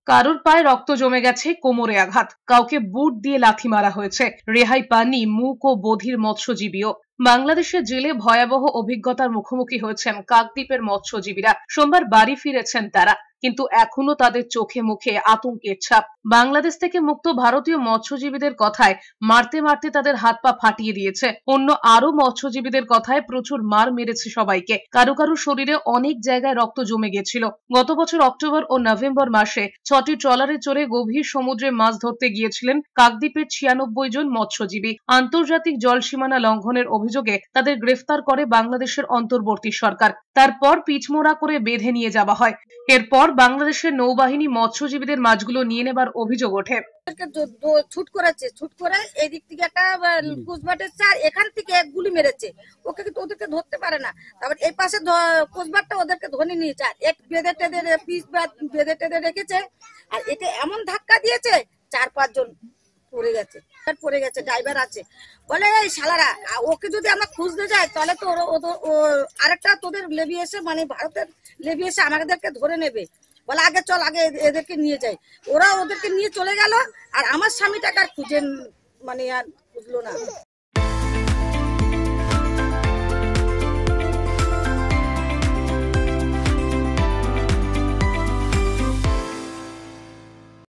কারোর পায়ে রক্ত জমে গেছে, কোমরে আঘাত, কাউকে বুট দিয়ে লাথি মারা হয়েছে। রেহাই পাননি মূক ও বধির মৎস্যজীবীও। বাংলাদেশের জেলে ভয়াবহ অভিজ্ঞতার মুখোমুখি হয়েছেন কাকদ্বীপের মৎস্যজীবীরা। সোমবার বাড়ি ফিরেছেন তারা, কিন্তু এখনো তাদের চোখে মুখে আতঙ্কের ছাপ। বাংলাদেশ থেকে মুক্ত ভারতীয় মৎস্যজীবীদের কথায় মারতে মারতে তাদের হাত পা ফাটিয়ে দিয়েছে। অন্য আরো মৎস্যজীবীদের কথায় প্রচুর মার মেরেছে সবাইকে। কারো কারো শরীরে অনেক জায়গায় রক্ত জমে গেছিল। গত বছর অক্টোবর ও নভেম্বর মাসে 6টি ট্রলারে চড়ে গভীর সমুদ্রে মাছ ধরতে গিয়েছিলেন কাকদ্বীপের 96 জন মৎস্যজীবী। আন্তর্জাতিক জলসীমানা লঙ্ঘনের অভিযোগে তাদের গ্রেফতার করে বাংলাদেশের অন্তর্বর্তী সরকার। তারপর পিচমোড়া করে বেঁধে নিয়ে যাওয়া হয়। এরপর বাংলাদেশের নৌবাহিনী মৎস্যজীবীদের মাছগুলো নিয়ে নেবার অভিযোগ ওঠে। ছুট করে এদিক থেকে একটা কোস্টগার্ডের চার এখান থেকে গুলি মেরেছে, ওকে কিন্তু ওদেরকে ধরতে পারে না। তারপর এই পাশে কোস্টগার্ডটা ওদেরকে ধরে নিয়েছে, এক বেঁধে টেঁধে পিস বেঁধে টেঁধে রেখেছে। আর এটা এমন ধাক্কা দিয়েছে 4-5 জন পড়ে গেছে। ড্রাইভার আছে, বলে এই শালারা ওকে যদি আমরা খুঁজতে যাই তাহলে তো আরেকটা তোদের লেবি এসে মানে ভারতের লেবি এসে আমাদেরকে ধরে নেবে। বলে আগে চল, আগে এদেরকে নিয়ে যাই। ওরা ওদেরকে নিয়ে চলে গেল, আর আমার স্বামীটাকে আর খুঁজে মানে আর খুঁজলো না।